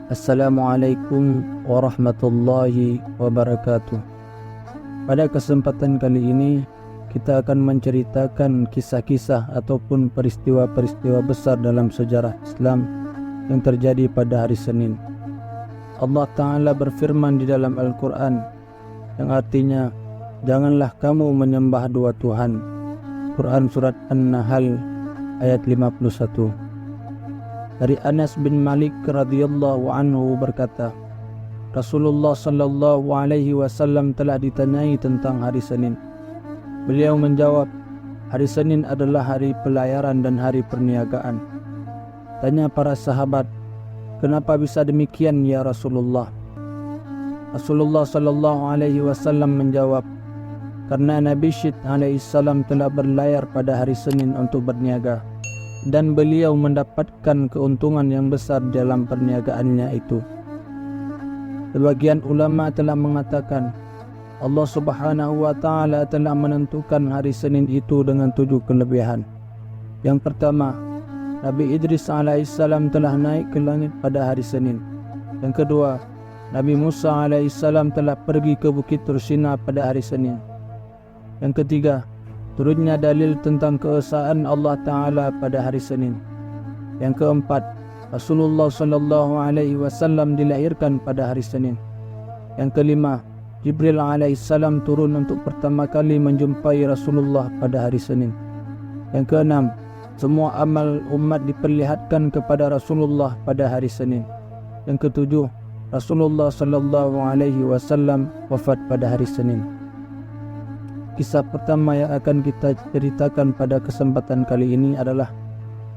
Assalamualaikum warahmatullahi wabarakatuh. Pada kesempatan kali ini kita akan menceritakan kisah-kisah ataupun peristiwa-peristiwa besar dalam sejarah Islam yang terjadi pada hari Senin. Allah Ta'ala berfirman di dalam Al-Quran yang artinya, janganlah kamu menyembah dua Tuhan. Quran Surat An-Nahl ayat 51. Dari Anas bin Malik radhiyallahu anhu berkata, Rasulullah sallallahu alaihi wasallam telah ditanyai tentang hari Senin. Beliau menjawab, hari Senin adalah hari pelayaran dan hari perniagaan. Tanya para sahabat, kenapa bisa demikian ya Rasulullah? Rasulullah sallallahu alaihi wasallam menjawab, karena Nabi Syed alaihi salam telah berlayar pada hari Senin untuk berniaga, dan beliau mendapatkan keuntungan yang besar dalam perniagaannya itu. Sebagian ulama telah mengatakan Allah Subhanahu wa Ta'ala telah menentukan hari Senin itu dengan 7 kelebihan. Yang pertama, Nabi Idris alaihissalam telah naik ke langit pada hari Senin. Yang kedua, Nabi Musa alaihissalam telah pergi ke Bukit Tursina pada hari Senin. Yang ketiga, turunnya dalil tentang keesaan Allah Ta'ala pada hari Senin. Yang keempat, Rasulullah sallallahu alaihi wasallam dilahirkan pada hari Senin. Yang kelima, Jibril alaihissalam turun untuk pertama kali menjumpai Rasulullah pada hari Senin. Yang keenam, semua amal umat diperlihatkan kepada Rasulullah pada hari Senin. Yang ketujuh, Rasulullah sallallahu alaihi wasallam wafat pada hari Senin. Kisah pertama yang akan kita ceritakan pada kesempatan kali ini adalah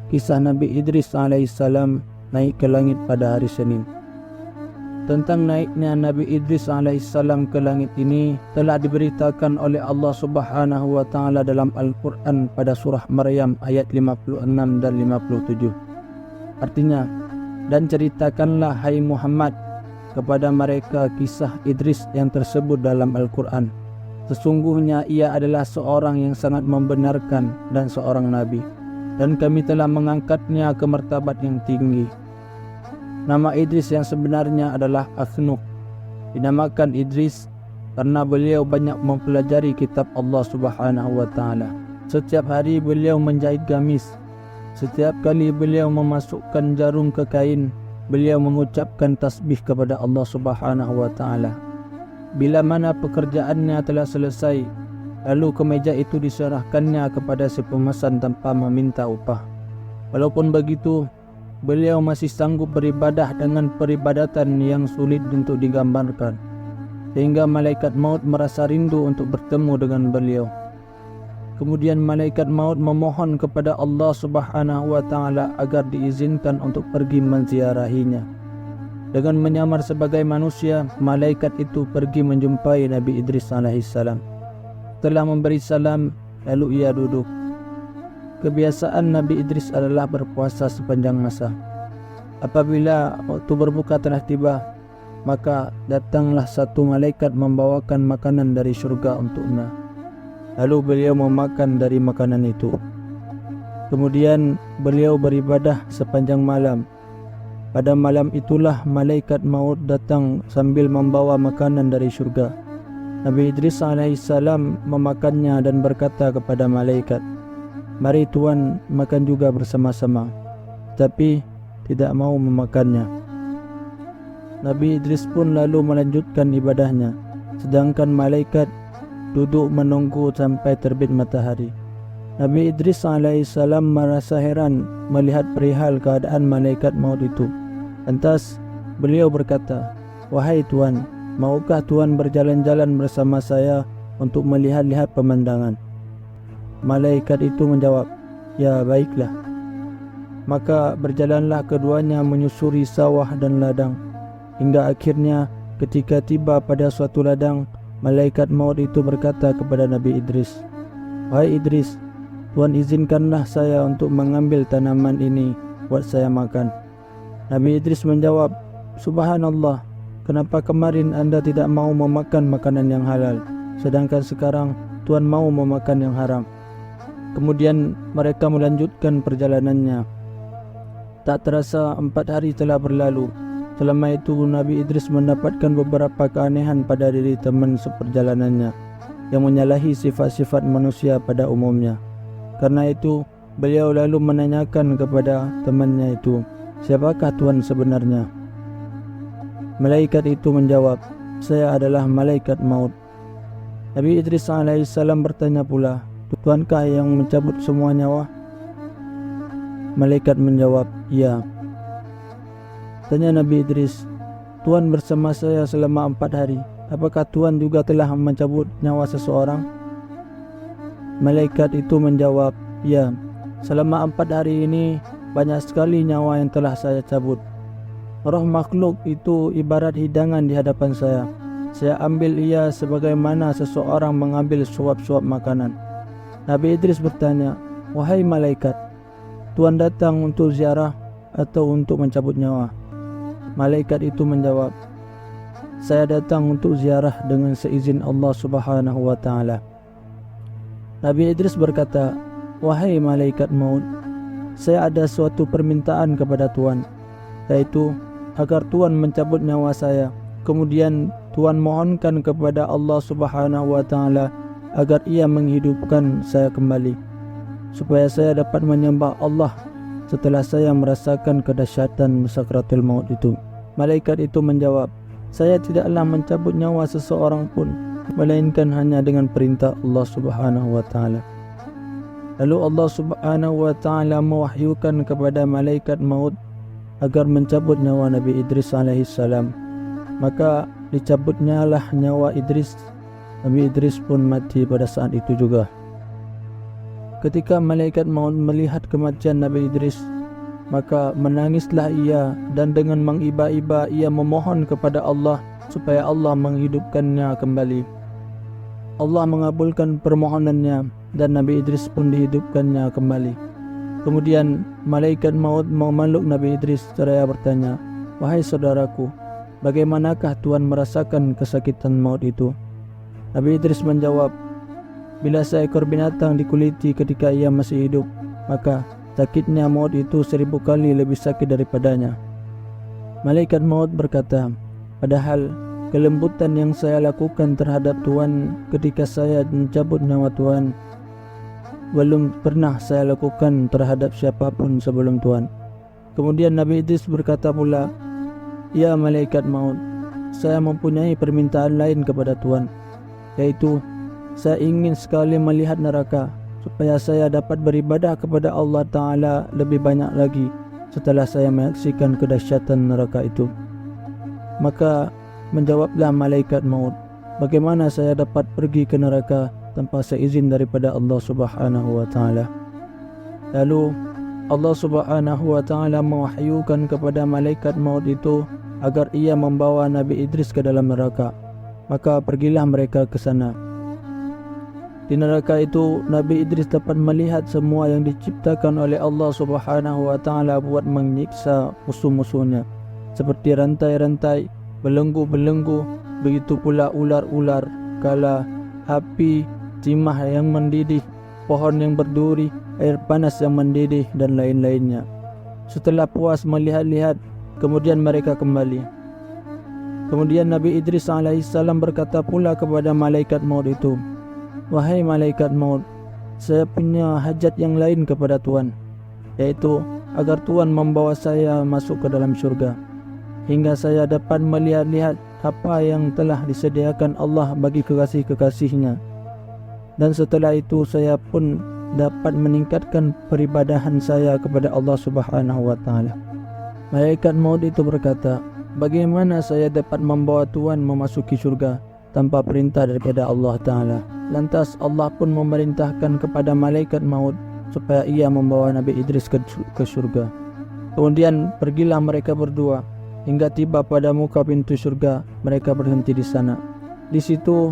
kisah Nabi Idris alaihissalam naik ke langit pada hari Senin. Tentang naiknya Nabi Idris alaihissalam ke langit ini telah diberitakan oleh Allah Subhanahu wa Ta'ala dalam Al-Quran pada surah Maryam ayat 56 dan 57. Artinya, dan ceritakanlah hai Muhammad kepada mereka kisah Idris yang tersebut dalam Al-Quran. Sesungguhnya ia adalah seorang yang sangat membenarkan dan seorang nabi, dan kami telah mengangkatnya ke martabat yang tinggi. Nama Idris yang sebenarnya adalah Akhnuh. Dinamakan Idris karena beliau banyak mempelajari kitab Allah Subhanahu wa Ta'ala. Setiap hari beliau menjahit gamis. Setiap kali beliau memasukkan jarum ke kain, beliau mengucapkan tasbih kepada Allah Subhanahu wa Ta'ala. Bila mana pekerjaannya telah selesai, lalu kemeja itu diserahkannya kepada si pemesan tanpa meminta upah. Walaupun begitu, beliau masih sanggup beribadah dengan peribadatan yang sulit untuk digambarkan, sehingga malaikat maut merasa rindu untuk bertemu dengan beliau. Kemudian malaikat maut memohon kepada Allah Subhanahu wa Ta'ala agar diizinkan untuk pergi menziarahinya. Dengan menyamar sebagai manusia, malaikat itu pergi menjumpai Nabi Idris alaihissalam. Setelah memberi salam, lalu ia duduk. Kebiasaan Nabi Idris adalah berpuasa sepanjang masa. Apabila waktu berbuka telah tiba, maka datanglah satu malaikat membawakan makanan dari syurga untuknya. Lalu beliau memakan dari makanan itu. Kemudian beliau beribadah sepanjang malam. Pada malam itulah malaikat maut datang sambil membawa makanan dari syurga. Nabi Idris alaihissalam memakannya dan berkata kepada malaikat, mari Tuan makan juga bersama-sama. Tapi tidak mau memakannya. Nabi Idris pun lalu melanjutkan ibadahnya, sedangkan malaikat duduk menunggu sampai terbit matahari. Nabi Idris alaihissalam merasa heran melihat perihal keadaan malaikat maut itu. Lantas beliau berkata, wahai Tuan, maukah Tuan berjalan-jalan bersama saya untuk melihat-lihat pemandangan? Malaikat itu menjawab, ya baiklah. Maka berjalanlah keduanya menyusuri sawah dan ladang. Hingga akhirnya ketika tiba pada suatu ladang, malaikat maut itu berkata kepada Nabi Idris, wahai Idris, Tuan izinkanlah saya untuk mengambil tanaman ini buat saya makan. Nabi Idris menjawab, subhanallah, kenapa kemarin anda tidak mau memakan makanan yang halal, sedangkan sekarang Tuan mau memakan yang haram? Kemudian mereka melanjutkan perjalanannya. Tak terasa 4 hari telah berlalu. Selama itu Nabi Idris mendapatkan beberapa keanehan pada diri teman seperjalanannya yang menyalahi sifat-sifat manusia pada umumnya. Karena itu beliau lalu menanyakan kepada temannya itu, "Siapakah Tuhan sebenarnya?" Malaikat itu menjawab, "Saya adalah malaikat maut." Nabi Idris alaihissalam bertanya pula, "Tuhankah yang mencabut semua nyawa?" Malaikat menjawab, "Ya." Tanya Nabi Idris, "Tuhan bersama saya selama 4 hari. Apakah Tuhan juga telah mencabut nyawa seseorang?" Malaikat itu menjawab, "Ya, selama 4 hari ini banyak sekali nyawa yang telah saya cabut. Roh makhluk itu ibarat hidangan di hadapan saya. Saya ambil ia sebagaimana seseorang mengambil suap-suap makanan." Nabi Idris bertanya, "Wahai malaikat, Tuhan datang untuk ziarah atau untuk mencabut nyawa?" Malaikat itu menjawab, "Saya datang untuk ziarah dengan seizin Allah Subhanahu wa taala." Nabi Idris berkata, "Wahai malaikat maut, saya ada suatu permintaan kepada Tuhan, yaitu agar Tuhan mencabut nyawa saya. Kemudian Tuhan mohonkan kepada Allah Subhanahu wa taala agar ia menghidupkan saya kembali, supaya saya dapat menyembah Allah setelah saya merasakan kedahsyatan sakratul maut itu." Malaikat itu menjawab, "Saya tidaklah mencabut nyawa seseorang pun, melainkan hanya dengan perintah Allah Subhanahu wa taala." Lalu Allah Subhanahu wa taala mewahyukan kepada malaikat maut agar mencabut nyawa Nabi Idris alaihissalam. Maka dicabutnya lah nyawa Idris. Nabi Idris pun mati pada saat itu juga. Ketika malaikat maut melihat kematian Nabi Idris, maka menangislah ia dan dengan mengiba-iba ia memohon kepada Allah supaya Allah menghidupkannya kembali. Allah mengabulkan permohonannya dan Nabi Idris pun dihidupkannya kembali. Kemudian malaikat maut memeluk Nabi Idris seraya bertanya, "Wahai saudaraku, bagaimanakah Tuhan merasakan kesakitan maut itu?" Nabi Idris menjawab, "Bila seekor binatang dikuliti ketika ia masih hidup, maka sakitnya maut itu 1000 kali lebih sakit daripadanya." Malaikat maut berkata, "Padahal kelembutan yang saya lakukan terhadap Tuhan ketika saya mencabut nyawa Tuhan belum pernah saya lakukan terhadap siapapun sebelum Tuhan." Kemudian Nabi Idris berkata pula, "Ya malaikat maut, saya mempunyai permintaan lain kepada Tuhan, yaitu saya ingin sekali melihat neraka supaya saya dapat beribadah kepada Allah Ta'ala lebih banyak lagi setelah saya menyaksikan kedahsyatan neraka itu." Maka menjawablah malaikat maut, "Bagaimana saya dapat pergi ke neraka tanpa seizin daripada Allah Subhanahu wa taala?" Lalu Allah Subhanahu wa taala mewahyukan kepada malaikat maut itu agar ia membawa Nabi Idris ke dalam neraka. Maka pergilah mereka ke sana. Di neraka itu Nabi Idris dapat melihat semua yang diciptakan oleh Allah Subhanahu wa taala buat menyiksa musuh-musuhnya, seperti rantai-rantai, belenggu-belenggu, begitu pula ular-ular, kala, api, timah yang mendidih, pohon yang berduri, air panas yang mendidih dan lain-lainnya. Setelah puas melihat-lihat, kemudian mereka kembali. Kemudian Nabi Idris alaihissalam berkata pula kepada malaikat maut itu, "Wahai malaikat maut, saya punya hajat yang lain kepada Tuhan, yaitu agar Tuhan membawa saya masuk ke dalam syurga, hingga saya dapat melihat-lihat apa yang telah disediakan Allah bagi kekasih-kekasihnya. Dan setelah itu saya pun dapat meningkatkan peribadahan saya kepada Allah Subhanahu wa taala." Malaikat maut itu berkata, "Bagaimana saya dapat membawa Tuhan memasuki syurga tanpa perintah daripada Allah Ta'ala?" Lantas Allah pun memerintahkan kepada malaikat maut supaya ia membawa Nabi Idris ke syurga. Kemudian pergilah mereka berdua hingga tiba pada muka pintu syurga. Mereka berhenti di sana. Di situ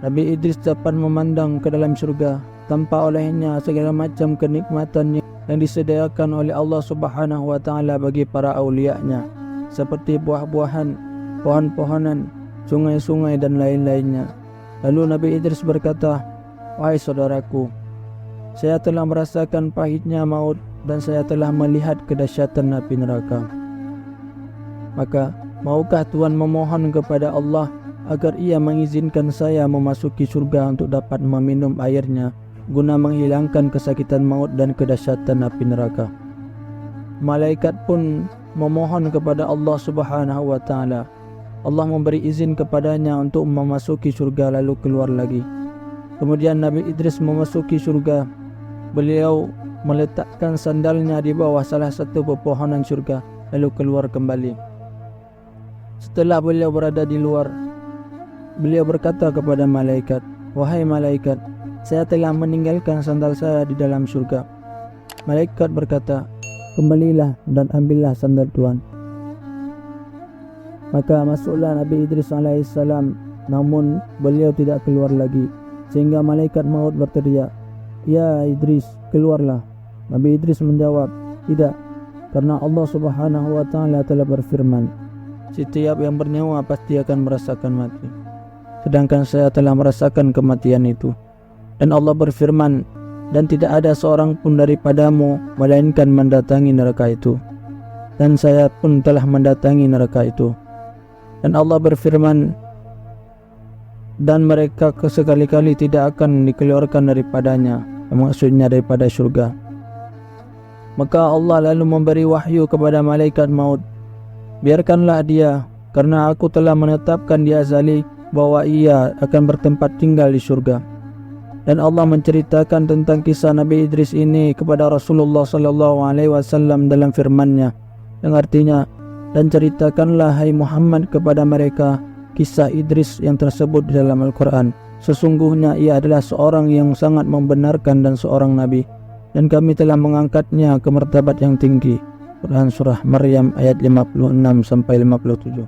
Nabi Idris dapat memandang ke dalam syurga, tanpa olehnya segala macam kenikmatan yang disediakan oleh Allah Subhanahu wa taala bagi para aulianya, seperti buah-buahan, pohon-pohonan, sungai-sungai dan lain-lainnya. Lalu Nabi Idris berkata, "Wahai saudaraku, saya telah merasakan pahitnya maut dan saya telah melihat kedahsyatan api neraka." Maka maukah Tuhan memohon kepada Allah agar ia mengizinkan saya memasuki surga untuk dapat meminum airnya guna menghilangkan kesakitan maut dan kedahsyatan api neraka. Malaikat pun memohon kepada Allah Subhanahu wa taala. Allah memberi izin kepadanya untuk memasuki surga lalu keluar lagi. Kemudian Nabi Idris memasuki surga. Beliau meletakkan sandalnya di bawah salah satu pepohonan surga lalu keluar kembali. Setelah beliau berada di luar, beliau berkata kepada malaikat, "Wahai malaikat, saya telah meninggalkan sandal saya di dalam surga." Malaikat berkata, "Kembalilah dan ambillah sandal Tuhan." Maka masuklah Nabi Idris alaihissalam, namun beliau tidak keluar lagi, sehingga malaikat maut berteriak, "Ya Idris, keluarlah." Nabi Idris menjawab, "Tidak, karena Allah Subhanahu wa taala telah berfirman, setiap yang bernyawa pasti akan merasakan mati. Sedangkan saya telah merasakan kematian itu. Dan Allah berfirman, dan tidak ada seorang pun daripadamu melainkan mendatangi neraka itu. Dan saya pun telah mendatangi neraka itu. Dan Allah berfirman, dan mereka sekali-kali tidak akan dikeluarkan daripadanya, maksudnya daripada syurga. Maka Allah lalu memberi wahyu kepada malaikat maut, "Biarkanlah dia, karena aku telah menetapkan di azali bahwa ia akan bertempat tinggal di surga." Dan Allah menceritakan tentang kisah Nabi Idris ini kepada Rasulullah SAW dalam firman-Nya, yang artinya, "Dan ceritakanlah hai Muhammad kepada mereka kisah Idris yang tersebut di dalam Al-Quran. Sesungguhnya ia adalah seorang yang sangat membenarkan dan seorang Nabi, dan kami telah mengangkatnya ke martabat yang tinggi." Quran Surah Maryam ayat 56-57.